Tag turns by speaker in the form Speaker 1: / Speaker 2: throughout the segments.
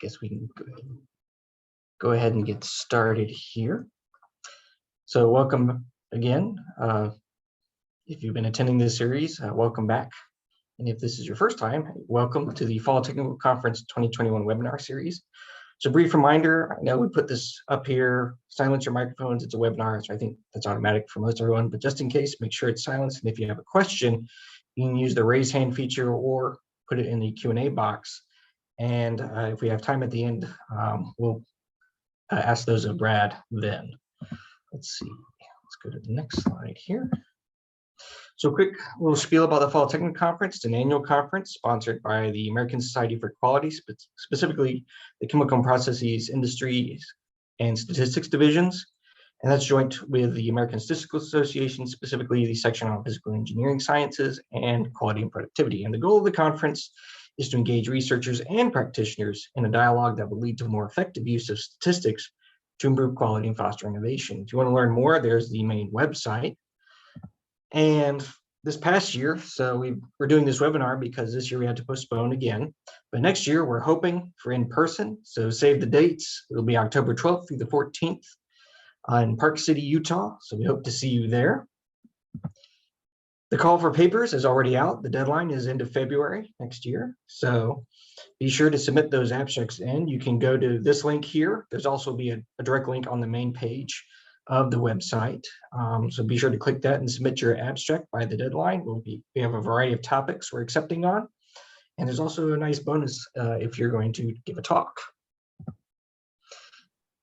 Speaker 1: guess we can go ahead and get started here. So welcome again. If you've been attending this series, welcome back. And if this is your first time, welcome to the Fall Technical Conference 2021 webinar series. So a brief reminder, I know we put this up here, silence your microphones, it's a webinar, so I think that's automatic for most everyone, but just in case, make sure it's silenced. And if you have a question, you can use the raise hand feature or put it in the Q&A box. And if we have time at the end, we'll ask those of Brad then. Let's see, let's go to the next slide here. So quick little spiel about the Fall Technical Conference. It's an annual conference sponsored by the American Society for Quality, specifically the Chemical and Processes Industries and Statistics divisions. And that's joint with the American Statistical Association, specifically the section on physical engineering sciences and quality and productivity. And the goal of the conference is to engage researchers and practitioners in a dialogue that will lead to more effective use of statistics to improve quality and foster innovation. If you want to learn more, there's the main website. And this past year, so we're doing this webinar because this year we had to postpone again. But next year, we're hoping for in-person. So save the dates. It'll be October 12th through the 14th in Park City, Utah. So we hope to see you there. The call for papers is already out. The deadline is end of February next year. So be sure to submit those abstracts in. You can go to this link here. There's also be a direct link on the main page of the website. So be sure to click that and submit your abstract by the deadline. We have a variety of topics we're accepting on. And there's also a nice bonus if you're going to give a talk.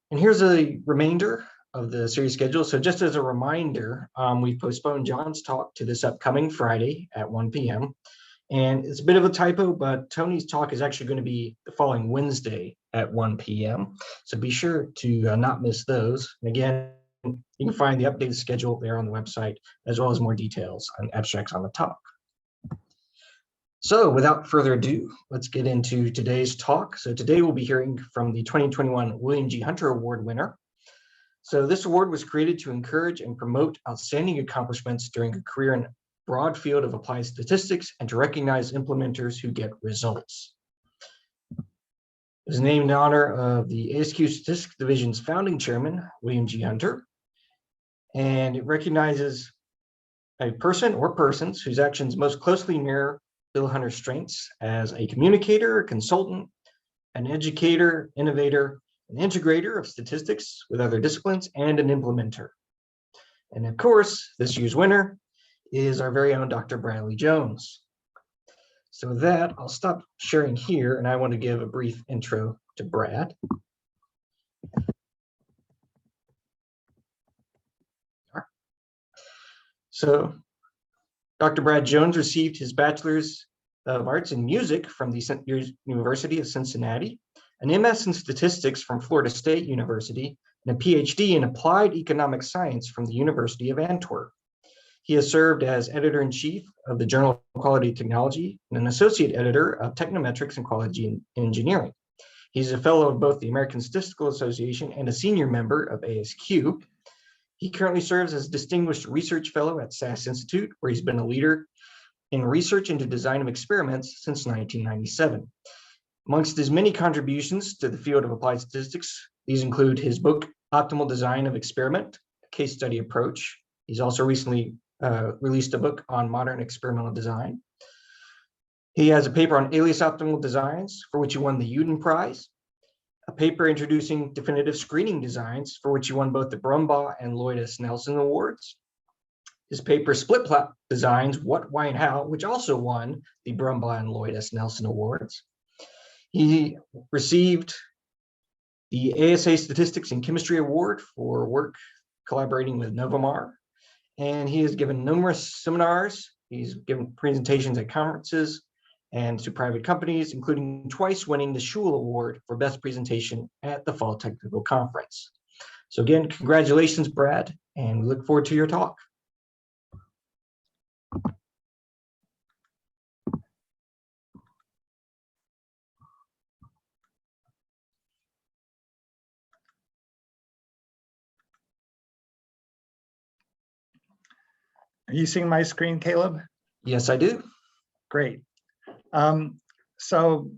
Speaker 1: And here's a remainder of the series schedule. So just as a reminder, we've postponed John's talk to this upcoming Friday at 1 p.m. And it's a bit of a typo, but Tony's talk is actually going to be the following Wednesday at 1 p.m. So be sure to not miss those. And again, you can find the updated schedule there on the website, as well as more details and abstracts on the talk. So without further ado, let's get into today's talk. So today we'll be hearing from the 2021 William G. Hunter Award winner. So this award was created to encourage and promote outstanding accomplishments during a career in a broad field of applied statistics and to recognize implementers who get results. It was named in honor of the ASQ Statistics Division's founding chairman, William G. Hunter, and it recognizes a person or persons whose actions most closely mirror Bill Hunter's strengths as a communicator, a consultant, an educator, innovator, an integrator of statistics with other disciplines, and an implementer. And of course, this year's winner is our very own Dr. Bradley Jones. So with that, I'll stop sharing here, and I want to give a brief intro to Brad. So Dr. Brad Jones received his Bachelor's of Arts in Music from the University of Cincinnati, an MS in Statistics from Florida State University, and a PhD in Applied Economic Science from the University of Antwerp. He has served as editor-in-chief of the Journal of Quality Technology and an associate editor of Technometrics and Quality Engineering. He's a fellow of both the American Statistical Association and a senior member of ASQ. He currently serves as Distinguished Research Fellow at SAS Institute, where he's been a leader in research into design of experiments since 1997. Amongst his many contributions to the field of applied statistics, these include his book, Optimal Design of Experiment, a Case Study Approach. He's also recently released a book on modern experimental design. He has a paper on alias optimal designs, for which he won the Uden Prize, a paper introducing definitive screening designs, for which he won both the Brumbaugh and Lloyd S. Nelson Awards. His paper Split Plot Designs, What, Why, and How, which also won the Brumbaugh and Lloyd S. Nelson Awards. He received the ASA Statistics and Chemistry Award for work collaborating with Novamar. And he has given numerous seminars. He's given presentations at conferences and to private companies, including twice winning the Schul Award for Best Presentation at the Fall Technical Conference. So again, congratulations, Brad, and we look forward to your talk.
Speaker 2: Are you seeing my screen, Caleb?
Speaker 1: Yes, I do.
Speaker 2: Great. So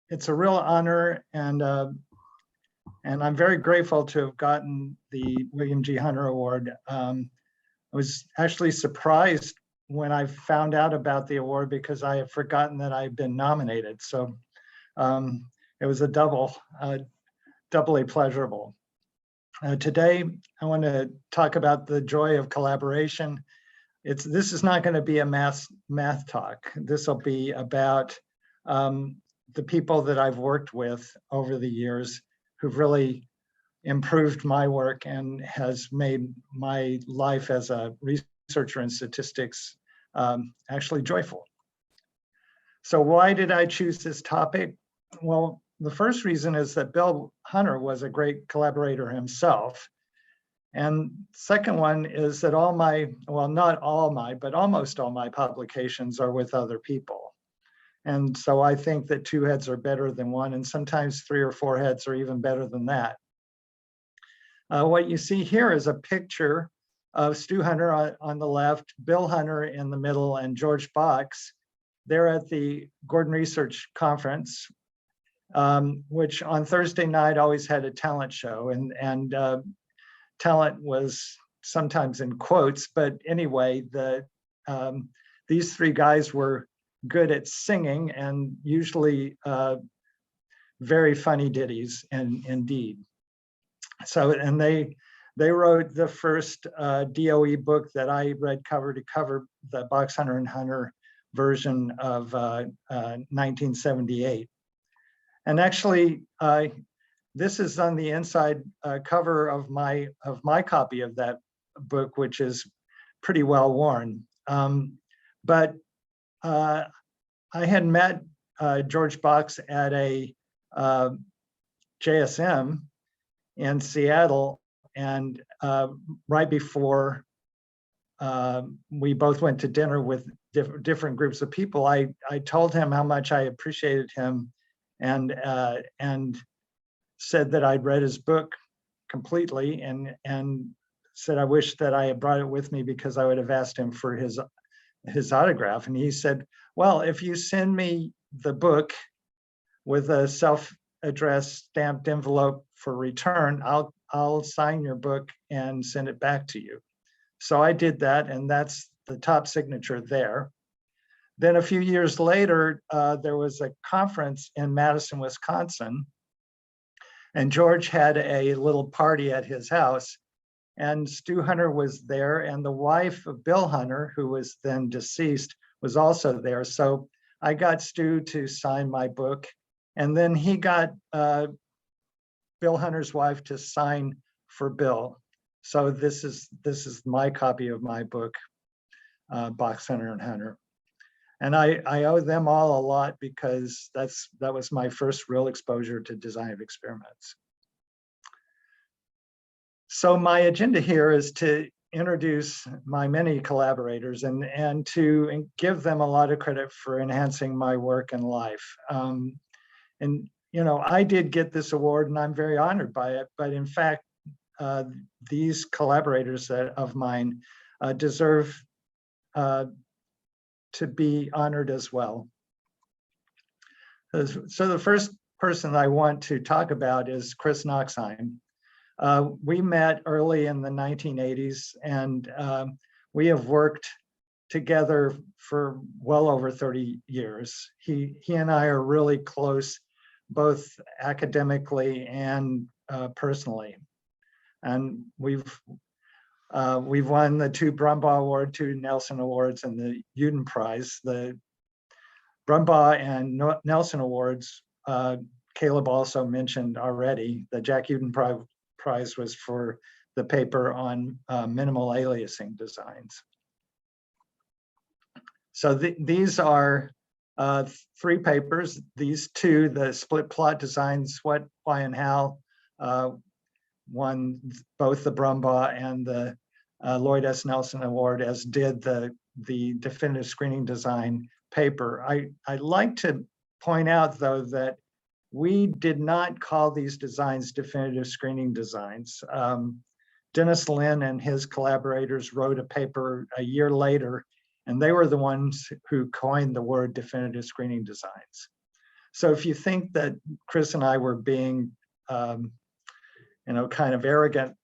Speaker 2: it's a real honor, and I'm very grateful to have gotten the William G. Hunter Award. I was actually surprised when I found out about the award because I had forgotten that I'd been nominated. So it was a doubly pleasurable. Today, I want to talk about the joy of collaboration. This is not going to be a math talk. This will be about the people that I've worked with over the years who've really improved my work and has made my life as a researcher in statistics actually joyful. So why did I choose this topic? Well, the first reason is that Bill Hunter was a great collaborator himself. And second one is that not all my, but almost all my publications are with other people. And so I think that two heads are better than one, and sometimes three or four heads are even better than that. What you see here is a picture of Stu Hunter on the left, Bill Hunter in the middle, and George Box. They're at the Gordon Research Conference, which on Thursday night always had a talent show, and talent was sometimes in quotes, but anyway, these three guys were good at singing and usually very funny ditties, and indeed. So, and they wrote the first DOE book that I read cover to cover, the Box Hunter and Hunter version of 1978. And actually, this is on the inside cover of my copy of that book, which is pretty well worn. But I had met George Box at a JSM in Seattle, and right before we both went to dinner with different groups of people, I told him how much I appreciated him, and said that I'd read his book completely, and said I wish that I had brought it with me because I would have asked him for his autograph. And he said, well, if you send me the book with a self-addressed stamped envelope for return, I'll sign your book and send it back to you. So I did that, and that's the top signature there. Then a few years later, there was a conference in Madison, Wisconsin, and George had a little party at his house, and Stu Hunter was there, and the wife of Bill Hunter, who was then deceased, was also there. So I got Stu to sign my book, and then he got Bill Hunter's wife to sign for Bill. So this is my copy of my book, Box Hunter and Hunter. And I owe them all a lot because that was my first real exposure to design of experiments. So my agenda here is to introduce my many collaborators and to give them a lot of credit for enhancing my work and life. And you know, I did get this award and I'm very honored by it, but in fact, these collaborators of mine deserve to be honored as well. So the first person I want to talk about is Chris Nachtsheim. We met early in the 1980s, and we have worked together for well over 30 years. He and I are really close, both academically and personally. And we've won the 2 Brumbaugh Award, 2 Nelson Awards, and the Uden Prize. The Brumbaugh and Nelson Awards, Caleb also mentioned already. The Jack Uden Prize was for the paper on minimal aliasing designs. So these are 3 papers. These 2, the split plot designs, what, why, and how, won both the Brumbaugh and the Lloyd S. Nelson Award, as did the definitive screening design paper. I'd like to point out, though, that we did not call these designs definitive screening designs. Dennis Lin and his collaborators wrote a paper a year later, and they were the ones who coined the word definitive screening designs. So if you think that Chris and I were being, kind of arrogant,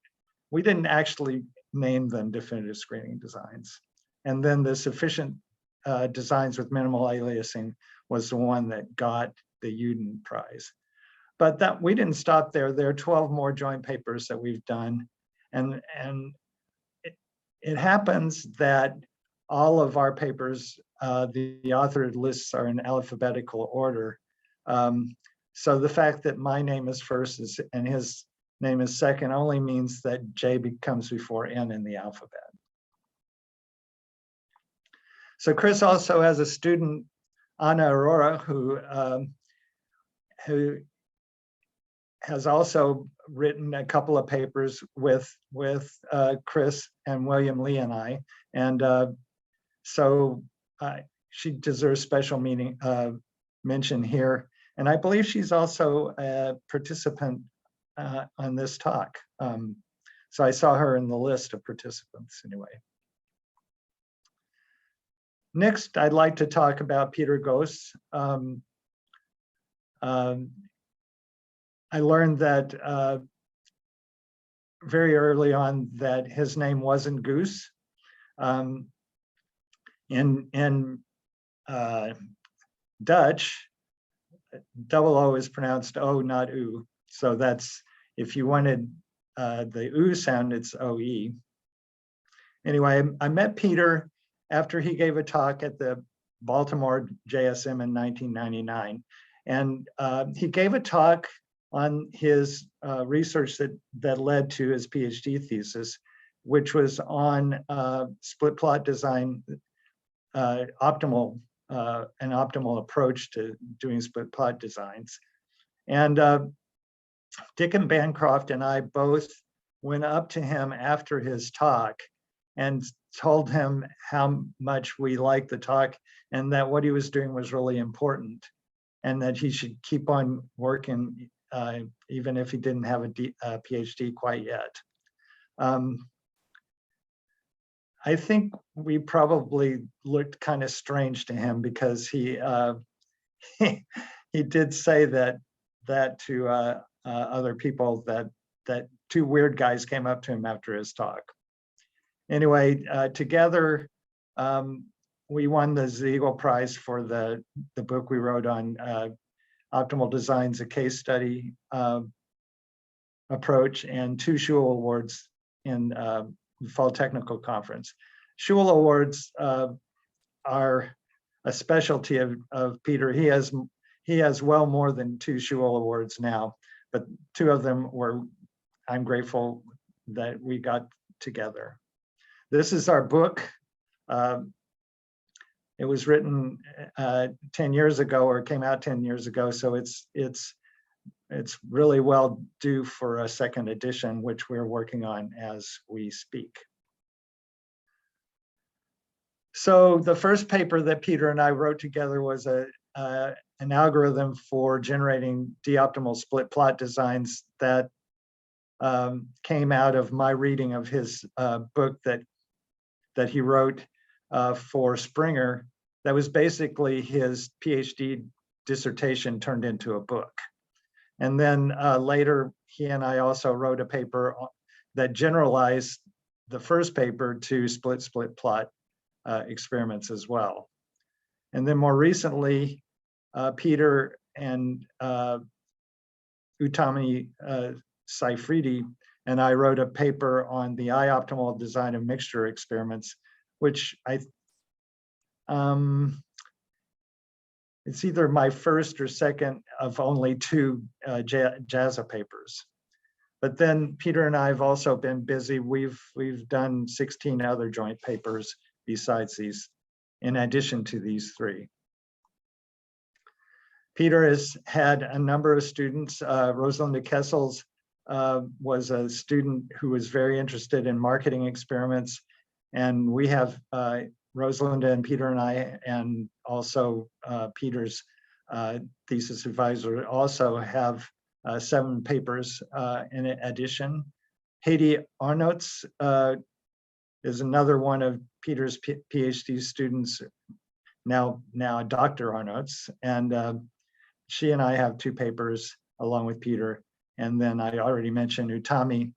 Speaker 2: we didn't actually name them definitive screening designs. And then the sufficient designs with minimal aliasing was the one that got the Uden Prize. But that we didn't stop there. There are 12 more joint papers that we've done. And it happens that all of our papers, the authored lists are in alphabetical order. So the fact that my name is first and his name is second only means that J comes before N in the alphabet. So Chris also has a student, Anna Errore, who has also written a couple of papers with Chris and William Lee and I. And so she deserves special mention here. And I believe she's also a participant on this talk. So I saw her in the list of participants anyway. Next, I'd like to talk about Peter Goos. I learned that very early on that his name wasn't Goos. In Dutch, double O is pronounced O, not U. So that's, if you wanted the U sound, it's OE. Anyway, I met Peter after he gave a talk at the Baltimore JSM in 1999. And he gave a talk on his research that led to his PhD thesis, which was on split plot design, an optimal approach to doing split plot designs. And Dicken Bancroft and I both went up to him after his talk and told him how much we liked the talk and that what he was doing was really important and that he should keep on working even if he didn't have a PhD quite yet. I think we probably looked kind of strange to him because he did say that to other people, that two weird guys came up to him after his talk. Anyway, together we won the Ziegel Prize for the book we wrote on optimal designs, a case study approach, and 2 Schul Awards in the Fall Technical Conference. Schul Awards are a specialty of Peter. He has well more than 2 Schul Awards now, but 2 of them I'm grateful that we got together. This is our book. It was written 10 years ago, or came out 10 years ago, so it's really well due for a second edition, which we're working on as we speak. So the first paper that Peter and I wrote together was an algorithm for generating d-optimal split plot designs that came out of my reading of his book that he wrote for Springer. That was basically his PhD dissertation turned into a book. And then later, he and I also wrote a paper that generalized the first paper to split plot experiments as well. And then more recently, Peter and Utami Saifridi and I wrote a paper on the I-optimal design of mixture experiments, which it's either my first or second of only 2 JASA papers. But then Peter and I have also been busy. We've done 16 other joint papers besides these, in addition to these 3. Peter has had a number of students. Rosalinda Kessels was a student who was very interested in marketing experiments. And we have Rosalinda and Peter and I, and also Peter's thesis advisor, also have 7 papers in addition. Heidi Arnotz is another one of Peter's PhD students, now Dr. Arnotz, and she and I have 2 papers along with Peter. And then I already mentioned Utami,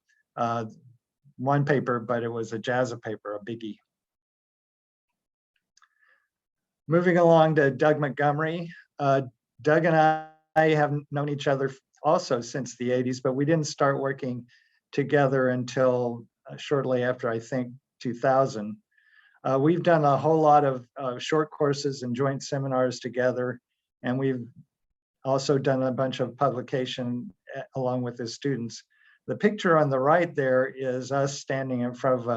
Speaker 2: 1 paper, but it was a JASA paper, a biggie. Moving along to Doug Montgomery. Doug and I have known each other also since the 80s, but we didn't start working together until shortly after, I think, 2000. We've done a whole lot of short courses and joint seminars together, and we've also done a bunch of publication along with his students. The picture on the right there is us standing in front of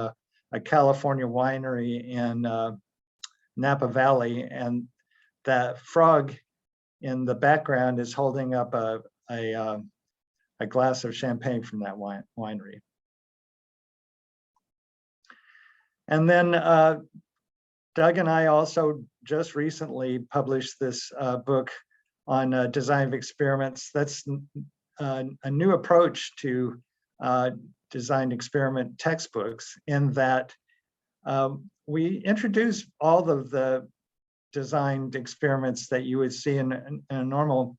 Speaker 2: a California winery in Napa Valley, and that frog in the background is holding up a glass of champagne from that winery. And then Doug and I also just recently published this book on design of experiments. That's a new approach to design experiment textbooks, in that we introduce all of the designed experiments that you would see in a normal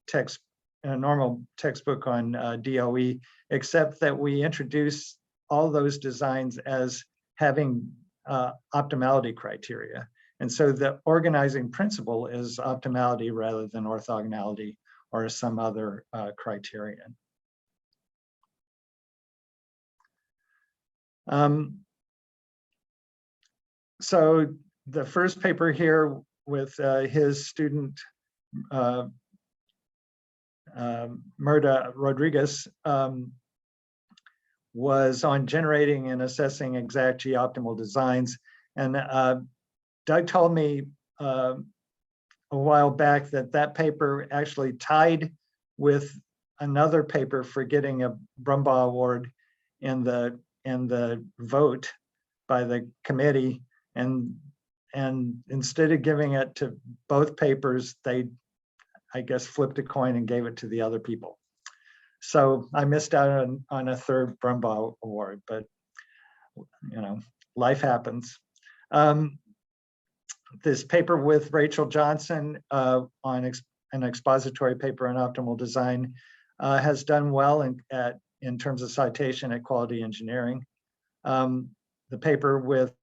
Speaker 2: textbook on DOE, except that we introduce all those designs as having optimality criteria. And so the organizing principle is optimality rather than orthogonality or some other criterion. So the first paper here with his student, Murda Rodriguez, was on generating and assessing exact G-optimal designs. And Doug told me a while back that that paper actually tied with another paper for getting a Brumbaugh Award in the vote by the committee. And instead of giving it to both papers, they, I guess, flipped a coin and gave it to the other people. So I missed out on a third Brumbaugh Award, but you know, life happens. This paper with Rachel Johnson on an expository paper on optimal design has done well in terms of citation at Quality Engineering. The paper with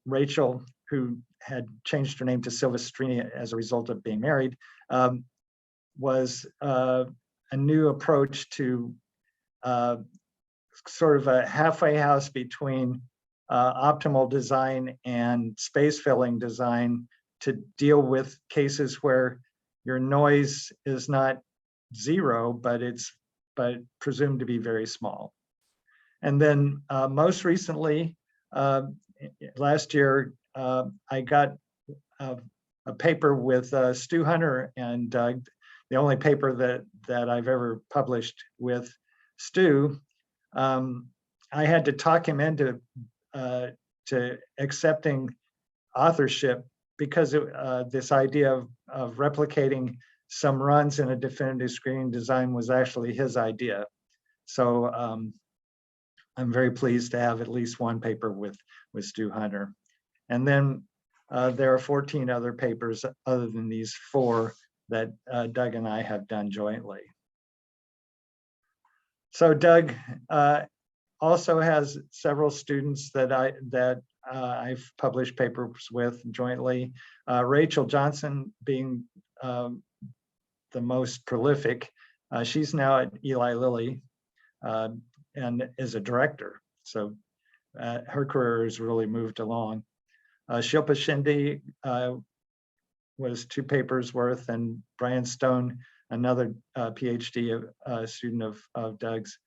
Speaker 2: Rachel, who had changed her name to Silvestrini as a result of being married, was a new approach to sort of a halfway house between optimal design and space filling design to deal with cases where your noise is not 0, but it's presumed to be very small. And then most recently, last year, I got a paper with Stu Hunter and Doug, the only paper that I've ever published with Stu. I had to talk him into to accepting authorship because this idea of replicating some runs in a definitive screening design was actually his idea. So I'm very pleased to have at least one paper with Stu Hunter. And then there are 14 other papers other than these 4 that Doug and I have done jointly. So Doug also has several students that I've published papers with jointly. Rachel Johnson being the most prolific. She's now at Eli Lilly and is a director. So her career has really moved along. Shilpa Shinde was 2 papers worth, and Brian Stone, another PhD student of Doug's,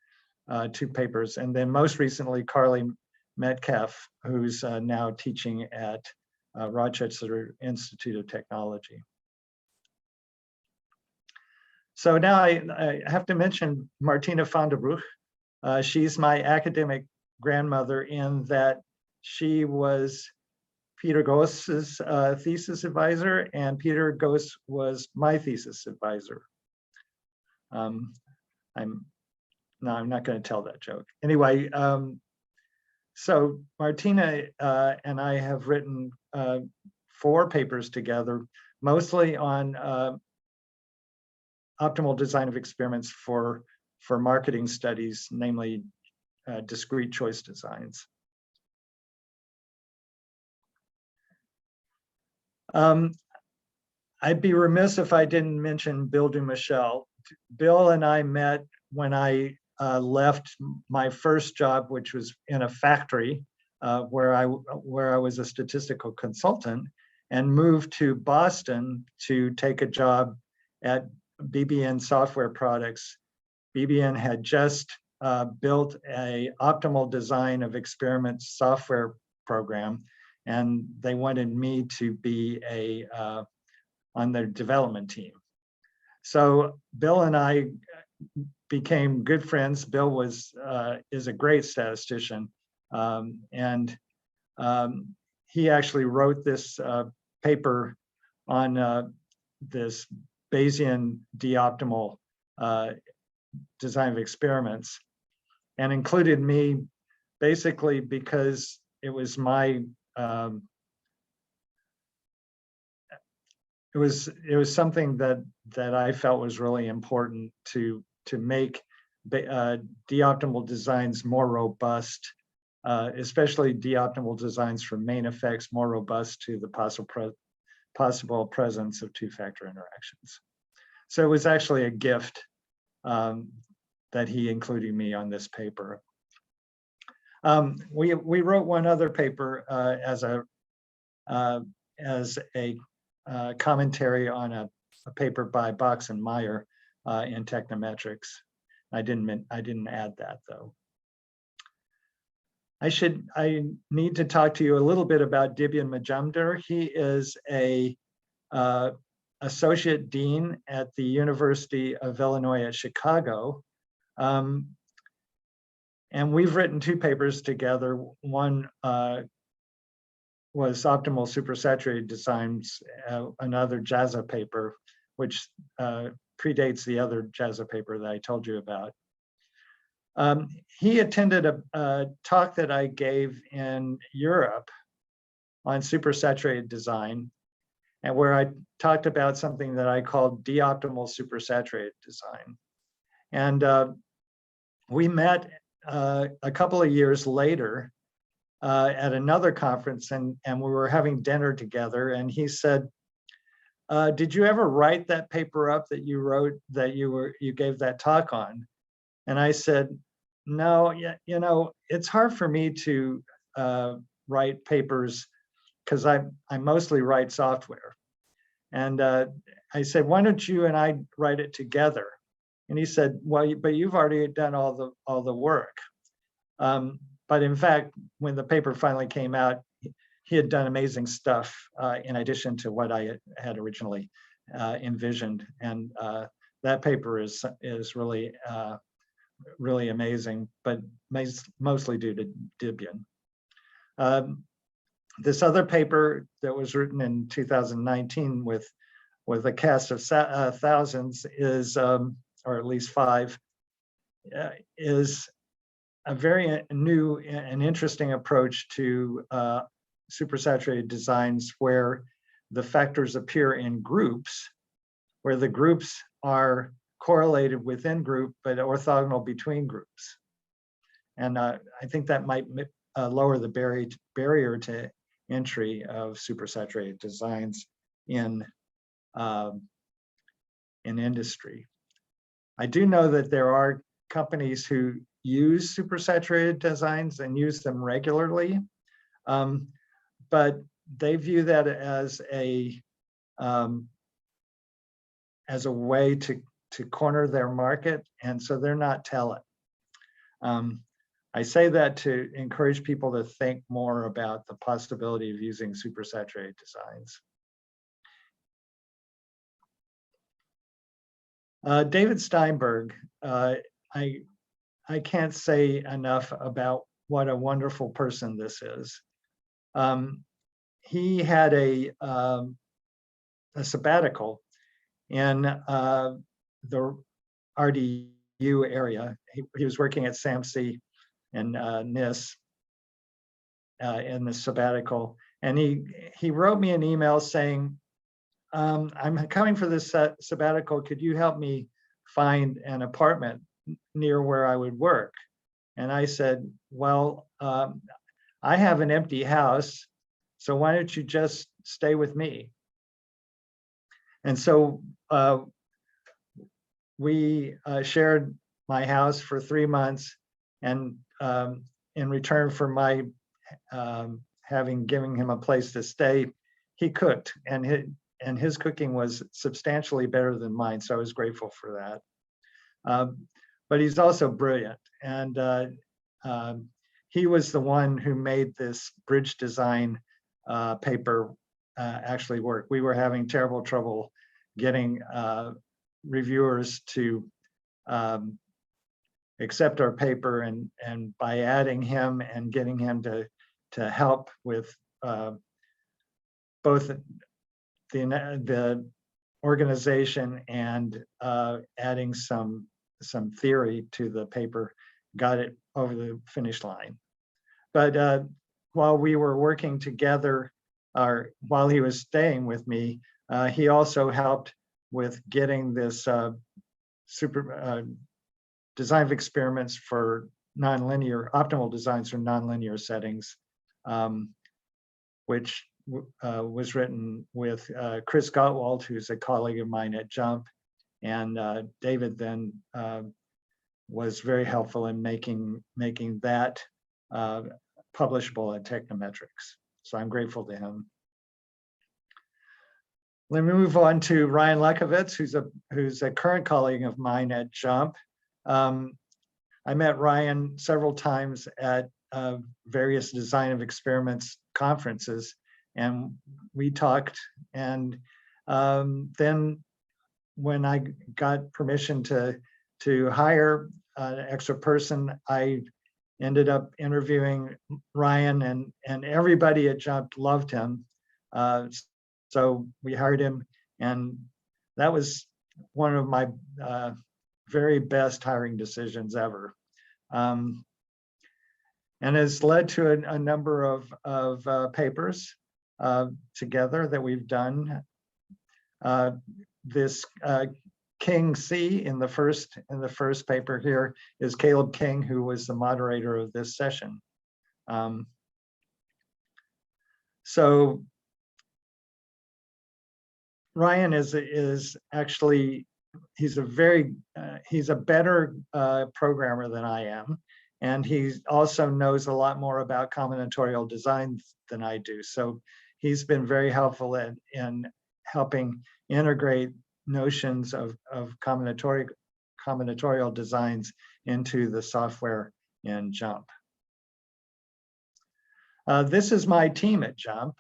Speaker 2: 2 papers. And then most recently, Carly Metcalf, who's now teaching at Rochester Institute of Technology. So now I have to mention Martina Vandebroek. She's my academic grandmother in that she was Peter Goos's thesis advisor, and Peter Goos was my thesis advisor. I'm not going to tell that joke. Anyway, so Martina and I have written 4 papers together, mostly on optimal design of experiments for marketing studies, namely discrete choice designs. I'd be remiss if I didn't mention Bill Dumichel. Bill and I met when I left my first job, which was in a factory where I was a statistical consultant, and moved to Boston to take a job at BBN Software Products. BBN had just built a optimal design of experiments software program, and they wanted me to be on their development team. So Bill and I became good friends. Bill is a great statistician, and he actually wrote this paper on this Bayesian d-optimal design of experiments, and included me basically because it was my it was something that I felt was really important to make d-optimal designs more robust, especially d-optimal designs for main effects more robust to the possible presence of two-factor interactions. So it was actually a gift that he included me on this paper. We wrote one other paper as a commentary on a paper by Box and Meyer in Technometrics. I didn't add that though. I need to talk to you a little bit about Dibyen Majumdar. He is a associate dean at the University of Illinois at Chicago. And we've written two papers together. One was optimal supersaturated designs, another JAZA paper, which predates the other JAZA paper that I told you about. He attended a talk that I gave in Europe on supersaturated design, and where I talked about something that I called d-optimal supersaturated design. And we met a couple of years later at another conference, and we were having dinner together, and he said, did you ever write that paper up that you wrote, that you gave that talk on? And I said, no, you know, it's hard for me to write papers because I mostly write software. And I said, why don't you and I write it together? And he said, well, but you've already done all the work. But in fact, when the paper finally came out, he had done amazing stuff in addition to what I had originally envisioned. And that paper is really really amazing, but mostly due to Dibyen. This other paper that was written in 2019 with a cast of thousands is, or at least 5, is a very new and interesting approach to supersaturated designs where the factors appear in groups, where the groups are correlated within group, but orthogonal between groups. And I think that might lower the barrier to entry of supersaturated designs in industry. I do know that there are companies who use supersaturated designs and use them regularly, but they view that as a way to corner their market, and so they're not telling. I say that to encourage people to think more about the possibility of using supersaturated designs. David Steinberg, I can't say enough about what a wonderful person this is. He had a sabbatical in the RDU area. He was working at SAMC and NIST in the sabbatical, and he wrote me an email saying, I'm coming for this sabbatical. Could you help me find an apartment near where I would work? And I said, well, I have an empty house, so why don't you just stay with me? And so we shared my house for 3 months, and in return for my giving him a place to stay, he cooked, and his cooking was substantially better than mine, so I was grateful for that. But he's also brilliant, and he was the one who made this bridge design paper actually work. We were having terrible trouble getting reviewers to accept our paper, and by adding him and getting him to help with both the organization and adding some theory to the paper, got it over the finish line. But while we were working together, or while he was staying with me, he also helped with getting this design of experiments for optimal designs for nonlinear settings, which was written with Chris Gottwald, who's a colleague of mine at JUMP, and David then was very helpful in making that publishable at Technometrics. So I'm grateful to him. Let me move on to Ryan Lekivetz, who's a current colleague of mine at JUMP. I met Ryan several times at various design of experiments conferences, and we talked. And then when I got permission to hire an extra person, I ended up interviewing Ryan, and everybody at JUMP loved him. So we hired him, and that was one of my very best hiring decisions ever. And has led to a number of papers together that we've done. This King C in the first paper here is Caleb King, who was the moderator of this session. So Ryan is actually, he's a better programmer than I am, and he also knows a lot more about combinatorial design than I do. So he's been very helpful in helping integrate notions of combinatorial designs into the software in JUMP. This is my team at JUMP.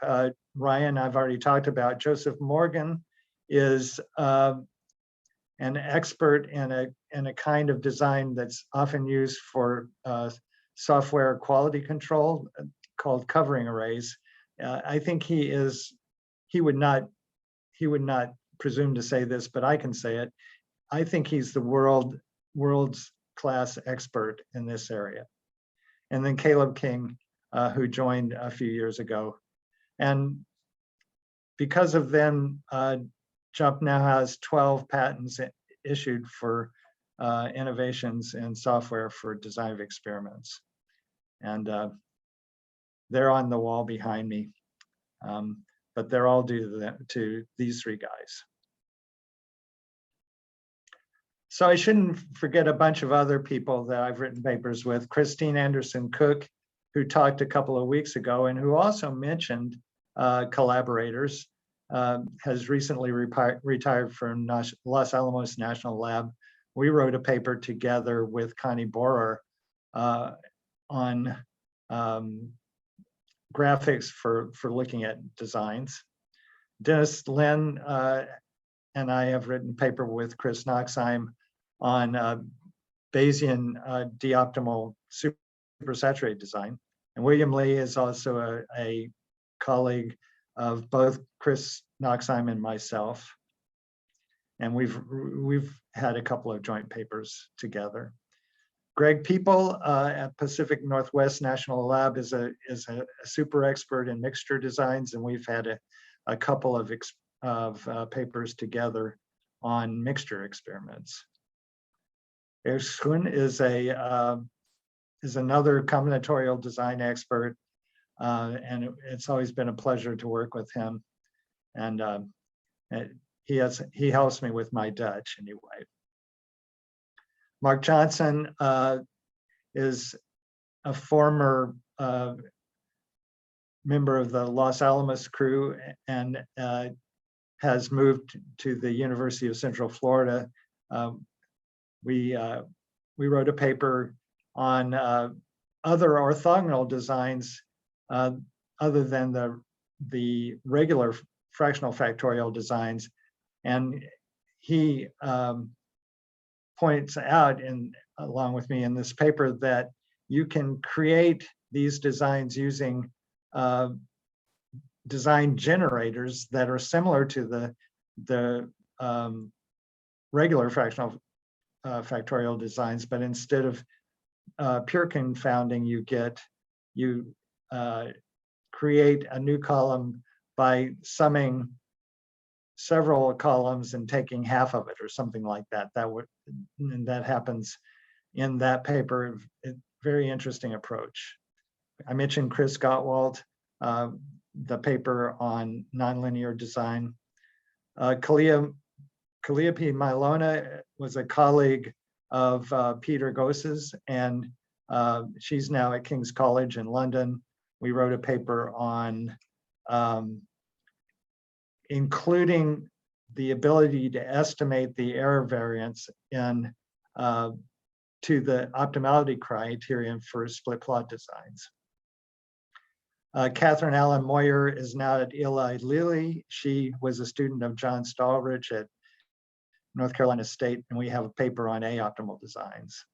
Speaker 2: Ryan, I've already talked about. Joseph Morgan is an expert in a kind of design that's often used for software quality control called covering arrays. I think he would not presume to say this, but I can say it. I think he's the world's class expert in this area. And then Caleb King, who joined a few years ago. And because of them, JUMP now has 12 patents issued for innovations in software for design of experiments. And they're on the wall behind me, but they're all due to these three guys. So I shouldn't forget a bunch of other people that I've written papers with. Christine Anderson Cook, who talked a couple of weeks ago and who also mentioned collaborators, has recently retired from Los Alamos National Lab. We wrote a paper together with Connie Borer on graphics for looking at designs. Dennis Lin and I have written a paper with Chris Nachtsheim on Bayesian de-optimal supersaturated design. And William Lee is also a colleague of both Chris Nachtsheim and myself. And we've had a couple of joint papers together. Greg People at Pacific Northwest National Lab is a super expert in mixture designs, and we've had a couple of of papers together on mixture experiments. Errore is another combinatorial design expert, and it's always been a pleasure to work with him. And he helps me with my Dutch anyway. Mark Johnson is a former member of the Los Alamos crew and has moved to the University of Central Florida. We wrote a paper on other orthogonal designs other than the regular fractional factorial designs, and he points out, along with me in this paper, that you can create these designs using design generators that are similar to the regular fractional factorial designs, but instead of pure confounding, you create a new column by summing several columns and taking half of it or something like that. And that happens in that paper. Very interesting approach. I mentioned Chris Gottwald, the paper on nonlinear design. Calliope Milona was a colleague of Peter Goos's, and she's now at King's College in London. We wrote a paper on including the ability to estimate the error variance in to the optimality criterion for split plot designs. Catherine Allen Moyer is now at Eli Lilly. She was a student of John Stallrich at North Carolina State, and we have a paper on A-optimal designs.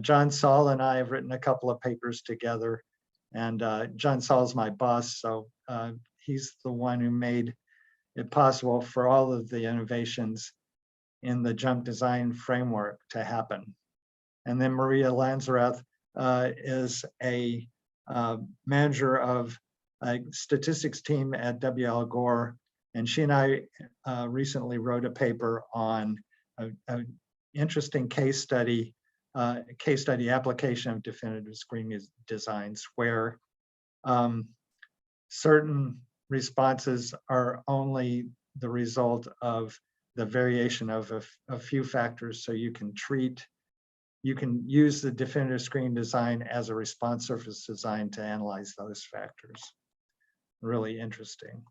Speaker 2: John Saul and I have written a couple of papers together, and John Saul's my boss, so he's the one who made it possible for all of the innovations in the JMP design framework to happen. And then Maria Lanzarath is a manager of a statistics team at W.L. Gore, and she and I recently wrote a paper on an interesting case study application of definitive screen designs, where certain responses are only the result of the variation of a few factors. So you can use the definitive screen design as a response surface design to analyze those factors. Really interesting.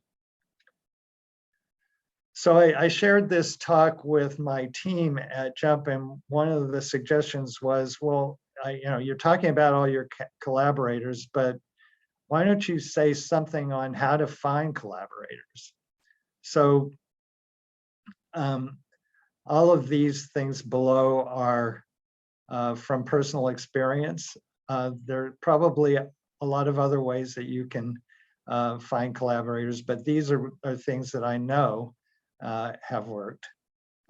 Speaker 2: So I shared this talk with my team at JMP, and one of the suggestions was, well, you're talking about all your collaborators, but why don't you say something on how to find collaborators? So all of these things below are from personal experience. There are probably a lot of other ways that you can find collaborators, but these are things that I know have worked.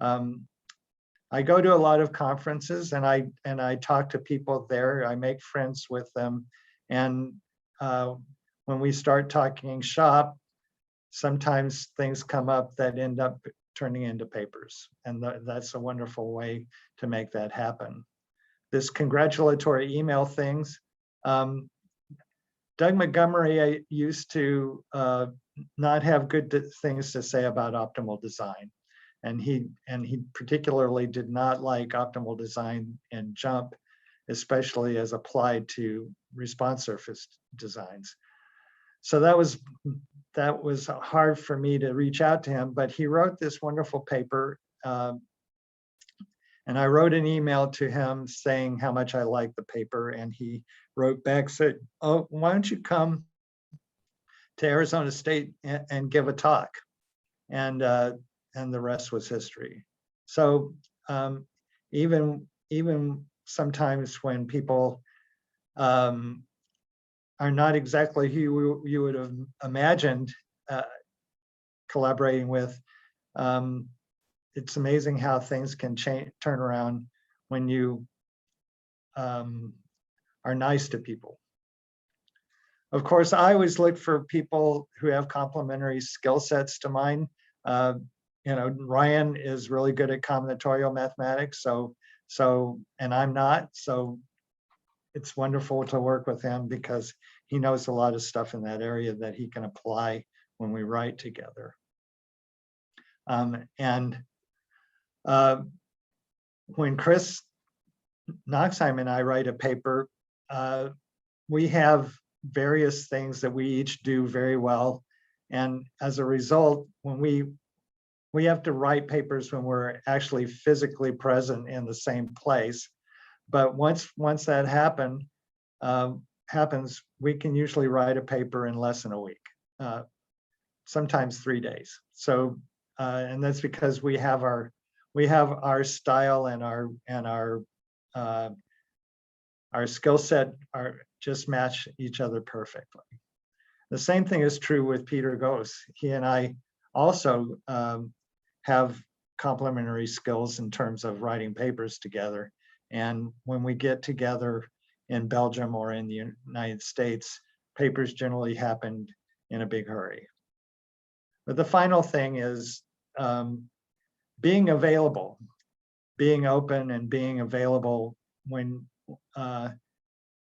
Speaker 2: I go to a lot of conferences, and I talk to people there. I make friends with them, and when we start talking shop, sometimes things come up that end up turning into papers, and that's a wonderful way to make that happen. This congratulatory email things. Doug Montgomery used to not have good things to say about optimal design, and he particularly did not like optimal design in JMP, especially as applied to response surface designs. So that was hard for me to reach out to him, but he wrote this wonderful paper, and I wrote an email to him saying how much I liked the paper, and he wrote back, said, "Oh, why don't you come to Arizona State and give a talk?" And the rest was history. So even sometimes when people are not exactly who you would have imagined collaborating with, it's amazing how things can turn around when you are nice to people. Of course, I always look for people who have complementary skill sets to mine. Ryan is really good at combinatorial mathematics, and I'm not, so it's wonderful to work with him because he knows a lot of stuff in that area that he can apply when we write together. When Chris Nachtsheim and I write a paper, we have various things that we each do very well. And as a result, when we have to write papers when we're actually physically present in the same place. But once that happens, we can usually write a paper in less than a week, sometimes 3 days. So, and that's because we have our style and our skill set just match each other perfectly. The same thing is true with Peter Goos. He and I also have complementary skills in terms of writing papers together. And when we get together in Belgium or in the United States, papers generally happen in a big hurry. But the final thing is being available, being open and being available when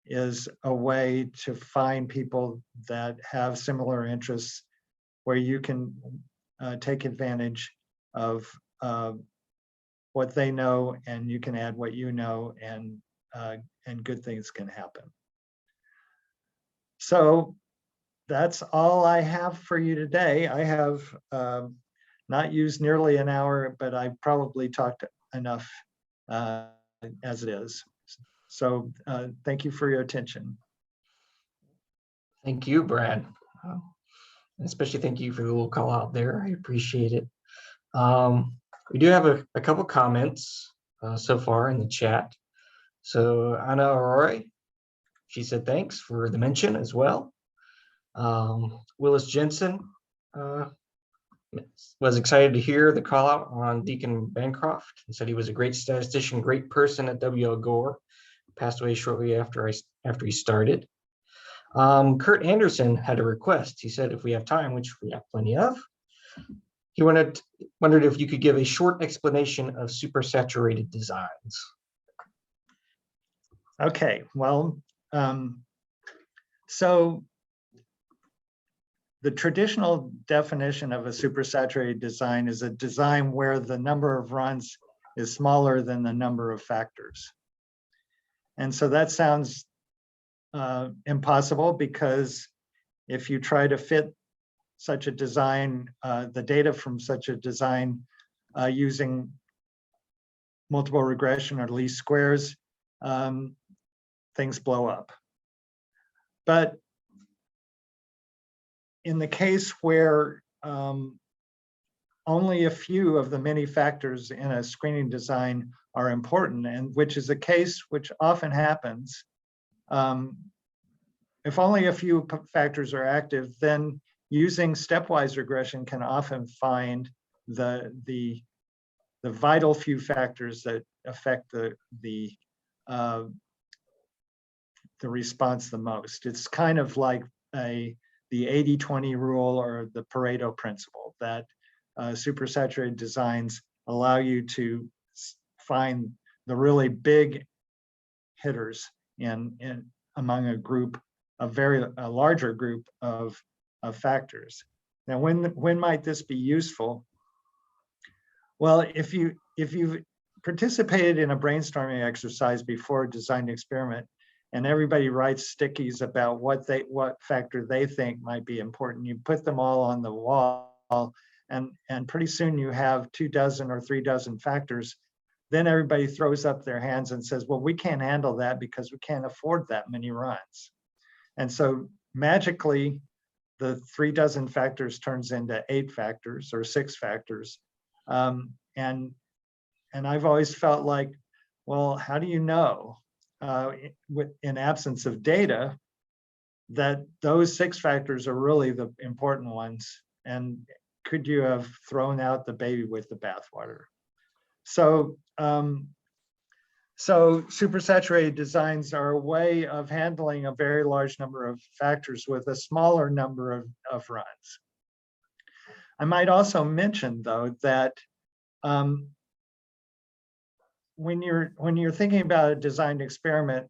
Speaker 2: is a way to find people that have similar interests where you can take advantage of what they know, and you can add what you know, and good things can happen. So that's all I have for you today. I have not used nearly an hour, but I probably talked enough as it is. So thank you for your attention.
Speaker 1: Thank you, Brad. Especially thank you for the little call out there. I appreciate it. We do have a couple comments so far in the chat. So Anna Errore, she said thanks for the mention as well. Willis Jensen was excited to hear the call out on Deacon Bancroft and said he was a great statistician, great person at W.L. Gore. Passed away shortly after he started. Kurt Anderson had a request. He said if we have time, which we have plenty of, he wondered if you could give a short explanation of supersaturated designs.
Speaker 2: Okay, well, so the traditional definition of a supersaturated design is a design where the number of runs is smaller than the number of factors. And so that sounds impossible, because if you try to fit such a design, the data from such a design using multiple regression or least squares, things blow up. But in the case where only a few of the many factors in a screening design are important, and which is a case which often happens, if only a few factors are active, then using stepwise regression can often find the vital few factors that affect the response the most. It's kind of like the 80-20 rule or the Pareto principle, that supersaturated designs allow you to find the really big hitters in among a larger group of factors. Now, when might this be useful? Well, if you've participated in a brainstorming exercise before a design experiment, and everybody writes stickies about what factor they think might be important, you put them all on the wall, and pretty soon you have 2 dozen or 3 dozen factors. Then everybody throws up their hands and says, well, we can't handle that because we can't afford that many runs. And so magically, the 3 dozen factors turns into 8 factors or 6 factors. And I've always felt like, well, how do you know in absence of data that those 6 factors are really the important ones? And could you have thrown out the baby with the bathwater? So supersaturated designs are a way of handling a very large number of factors with a smaller number of runs. I might also mention, though, that when you're thinking about a designed experiment,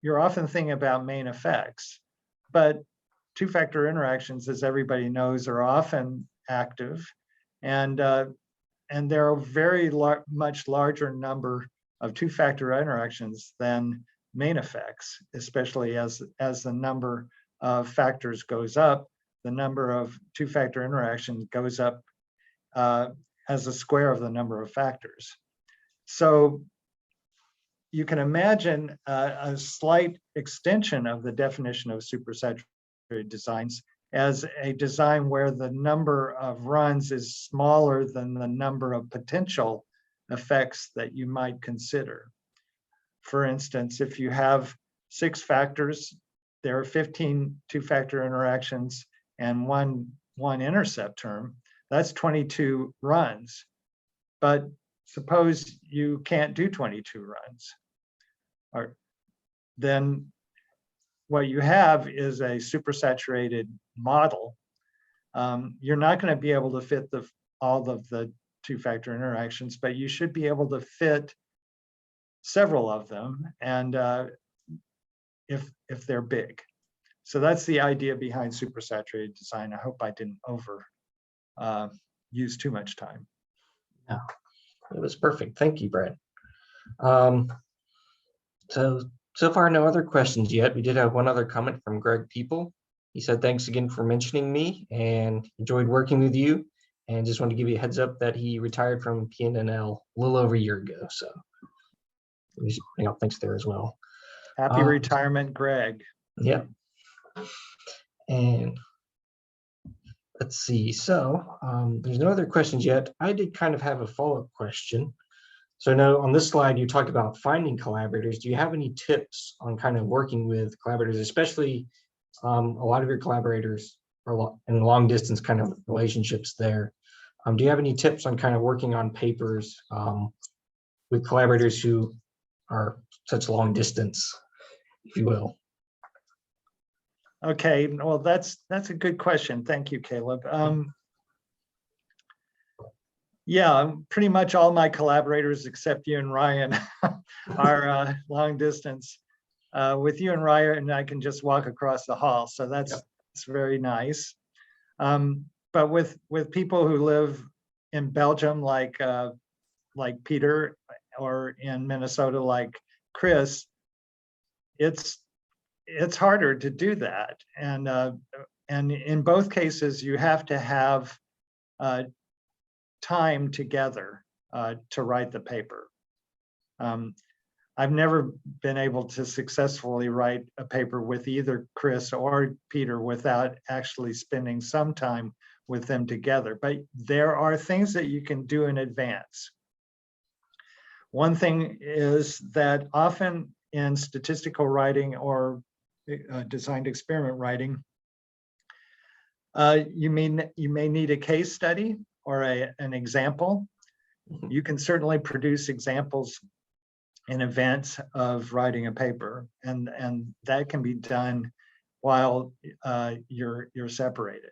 Speaker 2: you're often thinking about main effects, but two-factor interactions, as everybody knows, are often active, and there are very much larger number of two-factor interactions than main effects, especially as the number of factors goes up, the number of two-factor interactions goes up as a square of the number of factors. So you can imagine a slight extension of the definition of supersaturated designs as a design where the number of runs is smaller than the number of potential effects that you might consider. For instance, if you have 6 factors, there are 15 two-factor interactions and one intercept term, that's 22 runs. But suppose you can't do 22 runs, then what you have is a supersaturated model. You're not going to be able to fit all of the two-factor interactions, but you should be able to fit several of them, and if they're big. So that's the idea behind supersaturated design. I hope I didn't use too much time.
Speaker 1: No, it was perfect. Thank you, Brad. So far, no other questions yet. We did have one other comment from Greg People. He said, thanks again for mentioning me and enjoyed working with you. And just wanted to give you a heads up that he retired from PNNL a little over a year ago. So thanks there as well.
Speaker 2: Happy retirement, Greg.
Speaker 1: Yeah. And let's see. So there's no other questions yet. I did kind of have a follow-up question. So now on this slide, you talked about finding collaborators. Do you have any tips on kind of working with collaborators, especially a lot of your collaborators are in long distance kind of relationships there? Do you have any tips on kind of working on papers with collaborators who are such long distance, if you will?
Speaker 2: Okay, well, that's a good question. Thank you, Caleb. Yeah, pretty much all my collaborators except you and Ryan are long distance. With you and Ryan, I can just walk across the hall, so that's very nice. But with people who live in Belgium, like Peter, or in Minnesota, like Chris, it's harder to do that. And in both cases, you have to have time together to write the paper. I've never been able to successfully write a paper with either Chris or Peter without actually spending some time with them together. But there are things that you can do in advance. One thing is that often in statistical writing or designed experiment writing, you may need a case study or an example. You can certainly produce examples in advance of writing a paper, and that can be done while you're separated.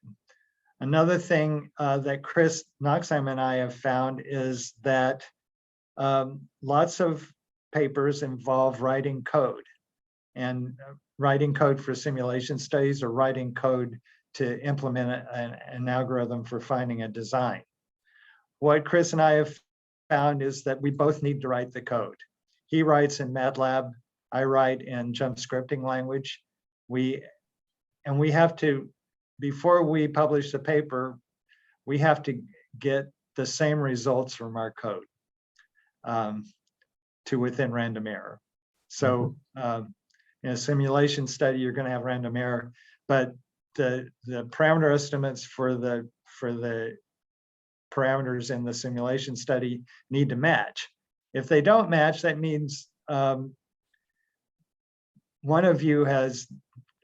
Speaker 2: Another thing that Chris Nachtsheim and I have found is that lots of papers involve writing code, and writing code for simulation studies or writing code to implement an algorithm for finding a design. What Chris and I have found is that we both need to write the code. He writes in MATLAB, I write in jump scripting language. We have to, before we publish the paper, we have to get the same results from our code to within random error. So in a simulation study, you're going to have random error, but the parameter estimates for the parameters in the simulation study need to match. If they don't match, that means one of you has,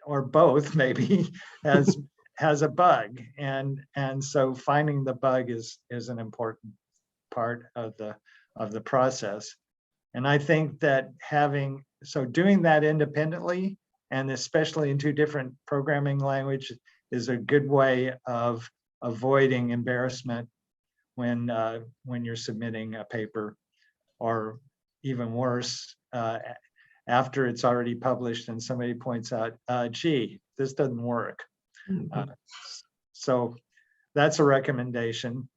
Speaker 2: or both maybe, has a bug, and so finding the bug is an important part of the process. And I think that doing that independently, and especially in 2 different programming languages, is a good way of avoiding embarrassment when you're submitting a paper, or even worse, after it's already published and somebody points out, gee, this doesn't work. So that's a recommendation.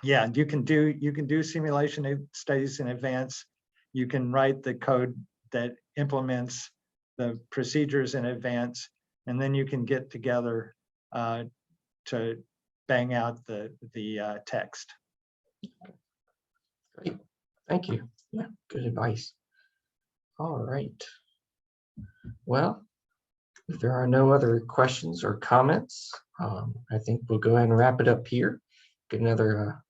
Speaker 2: Yeah, you can do simulation studies in advance. You can write the code that implements the procedures in advance, and then you can get together to bang out the text.
Speaker 1: Great, thank you. Yeah, good advice. All right. Well, if there are no other questions or comments, I think we'll go ahead and wrap it up here. Get another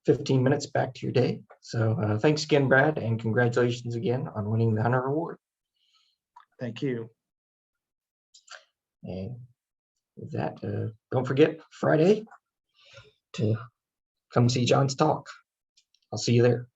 Speaker 1: 15 minutes back to your day. So thanks again, Brad, and congratulations again on winning the Hunter Award.
Speaker 2: Thank you.
Speaker 1: And with that, don't forget Friday to come see John's talk. I'll see you there.